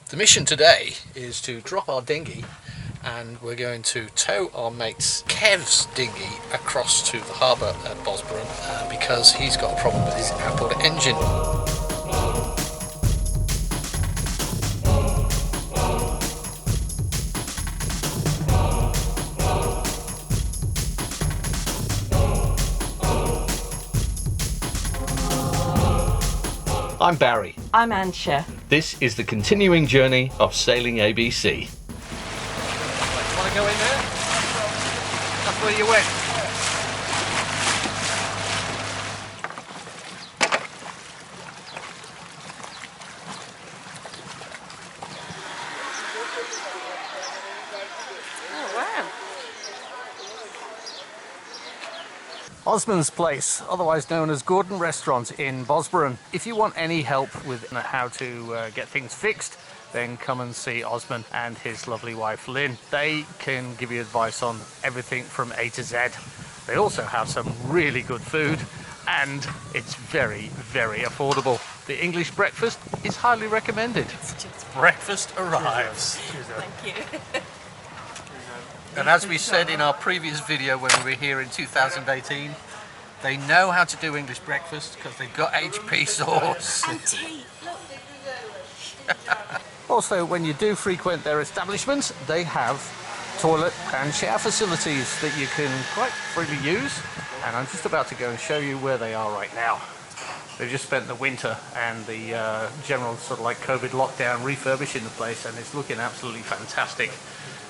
The mission today is to drop our dinghy and we're going to tow our mate's Kev's dinghy across to the harbour at Bozburun because he's got a problem with his outboard engine. I'm Barry. I'm Ansha. This is the continuing journey of Sailing ABC. You want to go in there? That's where you went. Oh, wow. Osman's place, otherwise known as Gordon Restaurant in Bozburun. If you want any help with how to get things fixed, then come and see Osman and his lovely wife Lynn. They can give you advice on everything from A to Z. They also have some really good food and it's very, very affordable. The English breakfast is highly recommended. Breakfast arrives. Thank you. And as we said in our previous video when we were here in 2018, they know how to do English breakfast because they've got HP sauce. And tea. Also, when you do frequent their establishments, they have toilet and shower facilities that you can quite freely use. And I'm just about to go and show you where they are right now. They've just spent the winter and the general sort of like COVID lockdown refurbishing the place, and it's looking absolutely fantastic.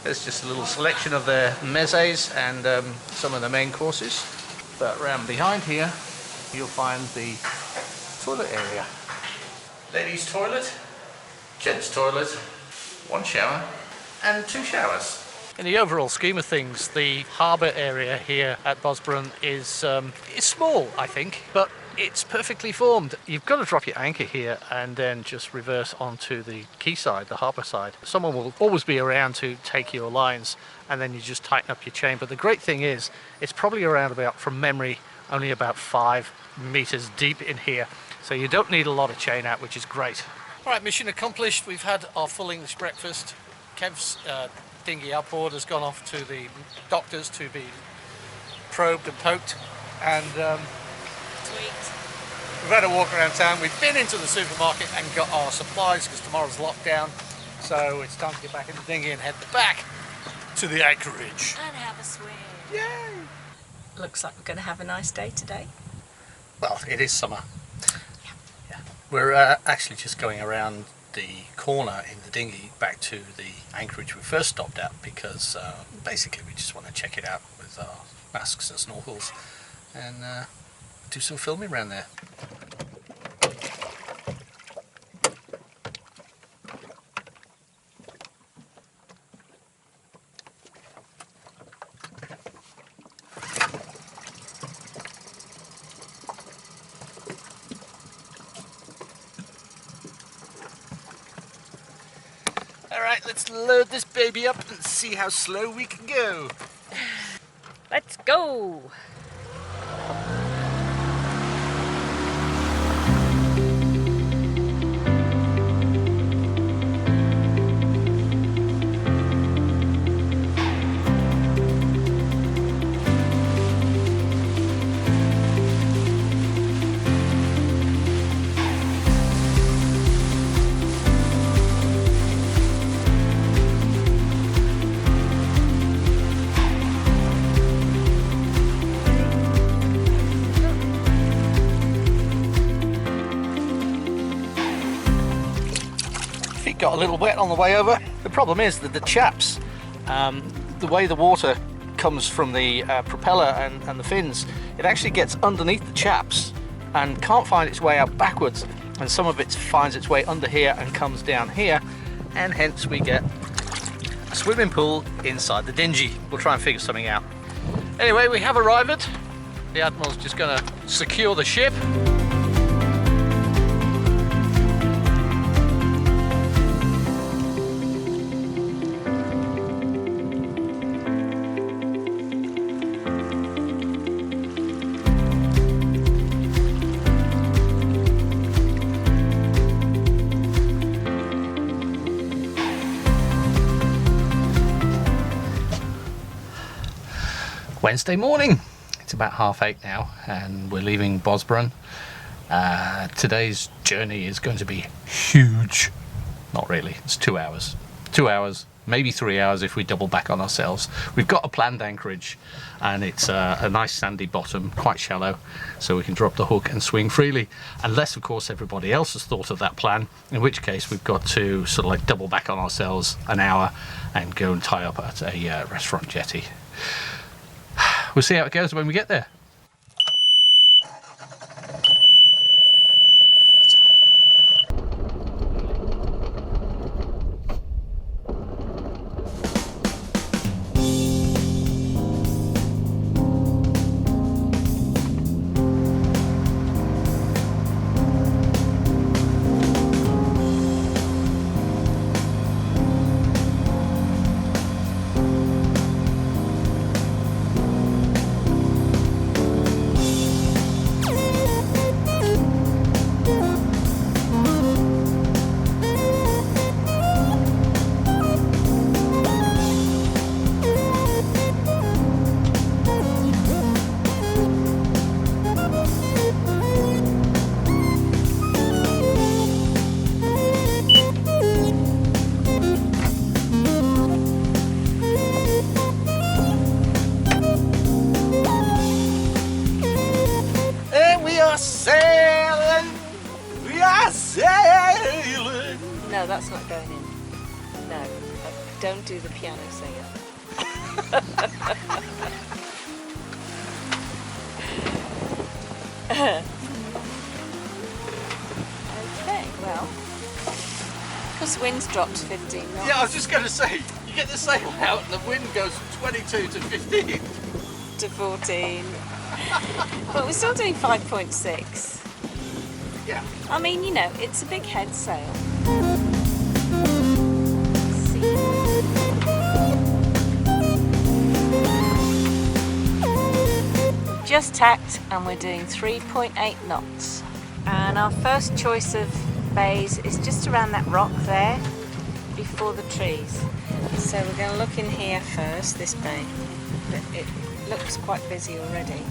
There's just a little selection of their mezes and some of the main courses. But round behind here, you'll find the toilet area. Ladies' toilet, gents' toilet, one shower and two showers. In the overall scheme of things, the harbour area here at Bozburun is small, I think, but it's perfectly formed. You've got to drop your anchor here and then just reverse onto the quayside, the harbour side. Someone will always be around to take your lines and then you just tighten up your chain. But the great thing is, it's probably around about, from memory, only about 5 meters deep in here. So you don't need a lot of chain out, which is great. All right, mission accomplished. We've had our full English breakfast. Kev's dinghy outboard has gone off to the doctors to be probed and poked. And we've had a walk around town. We've been into the supermarket and got our supplies because tomorrow's lockdown. So it's time to get back in the dinghy and head back to the anchorage. And have a swim. Yay! Looks like we're going to have a nice day today. Well, it is summer. Yeah. We're actually just going around the corner in the dinghy back to the anchorage we first stopped at because basically we just want to check it out with our masks and snorkels and do some filming around there. Alright, let's load this baby up and see how slow we can go. Let's go! Got a little wet on the way over. The problem is that the chaps, the way the water comes from the propeller and the fins, it actually gets underneath the chaps and can't find its way out backwards, and some of it finds its way under here and comes down here, and hence we get a swimming pool inside the dinghy. We'll try and figure something out. Anyway, we have arrived. The Admiral's just going to secure the ship. Wednesday morning. It's about 8:30 now and we're leaving Bozburun. Today's journey is going to be huge. Not really, it's 2 hours. 2 hours, maybe 3 hours if we double back on ourselves. We've got a planned anchorage and it's a nice sandy bottom, quite shallow, so we can drop the hook and swing freely. Unless of course everybody else has thought of that plan, in which case we've got to sort of like double back on ourselves an hour and go and tie up at a restaurant jetty. We'll see how it goes when we get there. No, that's not going in. No, don't do the piano singer. Okay, well, because the wind's dropped to 15 knots. Yeah, I was just going to say, you get the sail out and the wind goes from 22 to 15. To 14. But we're still doing 5.6. Yeah. I mean, you know, it's a big head sail. Just tacked and we're doing 3.8 knots. And our first choice of bays is just around that rock there before the trees. So we're going to look in here first, this bay. It looks quite busy already.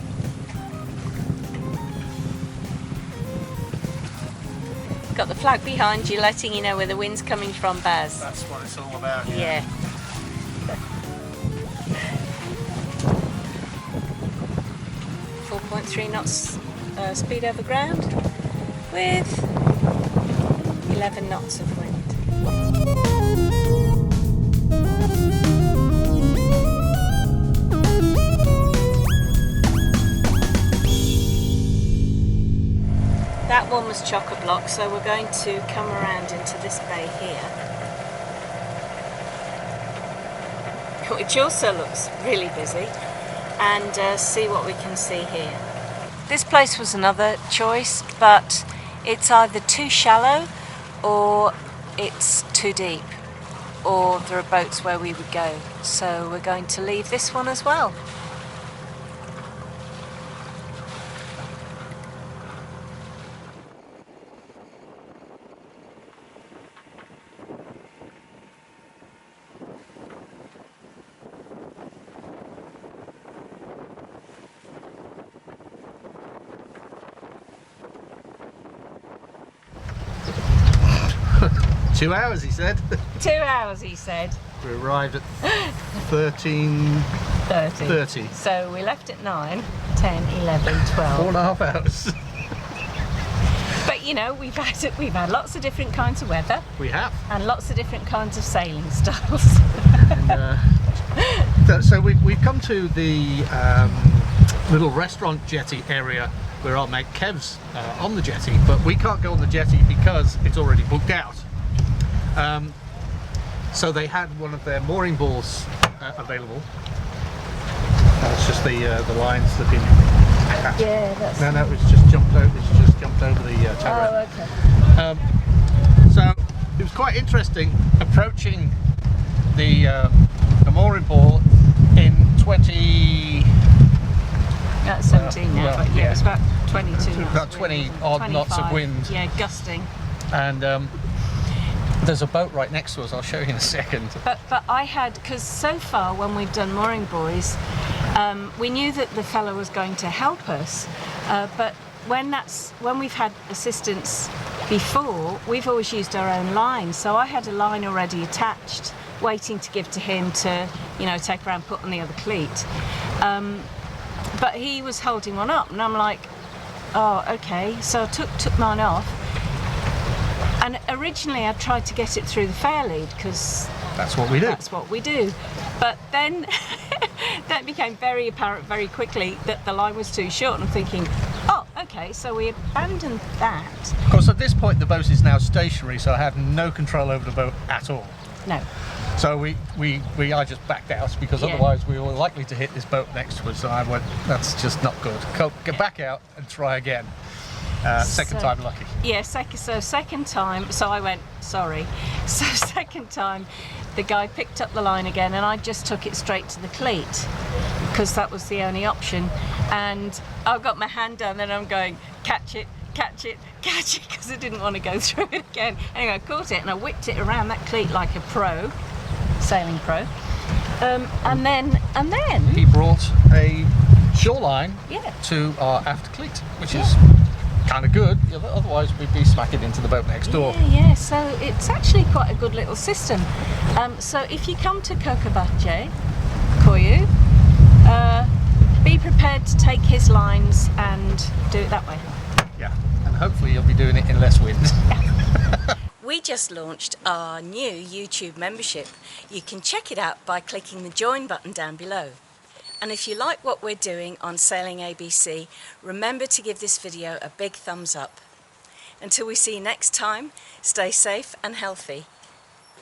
Got the flag behind you letting you know where the wind's coming from, Baz. That's what it's all about. Yeah. 4.3 knots speed over ground with 11 knots of wind. That one was chock-a-block, so we're going to come around into this bay here, which also looks really busy, and see what we can see here. This place was another choice, but it's either too shallow or it's too deep, or there are boats where we would go, so we're going to leave this one as well. "2 hours," he said. 2 hours, he said. We arrived at 13:30. So we left at 9, 10, 11, 12. 4.5 hours. But you know, we've had lots of different kinds of weather. We have. And lots of different kinds of sailing styles. And, so we've come to the little restaurant jetty area where our mate Kev's on the jetty, but we can't go on the jetty because it's already booked out. So they had one of their mooring balls available. It's just the lines that been attached. Yeah, that's... No, it's just jumped over. It's just jumped over the tower. Oh, okay. So it was quite interesting approaching the mooring ball in 20. That's 17 now, well, but yeah, it's about 22 knots. About 20 odd knots of wind. Yeah, gusting. And there's a boat right next to us. I'll show you in a second. But I had, because so far when we've done mooring buoys, We knew that the fellow was going to help us, but when we've had assistance before, we've always used our own line. So I had a line already attached, waiting to give to him to, take around, put on the other cleat. But he was holding one up, and I'm like, oh, okay. So I took mine off, and originally I tried to get it through the fair lead because that's what we do. That's what we do. But then that became very apparent very quickly that the line was too short, and I'm thinking, oh, okay, so we abandoned that. Of course, at this point the boat is now stationary, so I have no control over the boat at all. No. So I just backed out because otherwise we were likely to hit this boat next to us. So I went, that's just not good. Get back out and try again. Second time lucky. Yeah, second time, so I went, sorry. So second time, the guy picked up the line again, and I just took it straight to the cleat because that was the only option. And I've got my hand down, and I'm going, catch it, because I didn't want to go through it again. Anyway, I caught it, and I whipped it around that cleat like a pro, sailing pro. And then he brought a shoreline to our aft cleat, which is kind of good. Otherwise we'd be smacking into the boat next door. Yeah, so it's actually quite a good little system. So if you come to Kokobache, Koyu, be prepared to take his lines and do it that way. Yeah, and hopefully you'll be doing it in less wind. We just launched our new YouTube membership. You can check it out by clicking the join button down below. And if you like what we're doing on Sailing ABC, remember to give this video a big thumbs up. Until we see you next time, stay safe and healthy.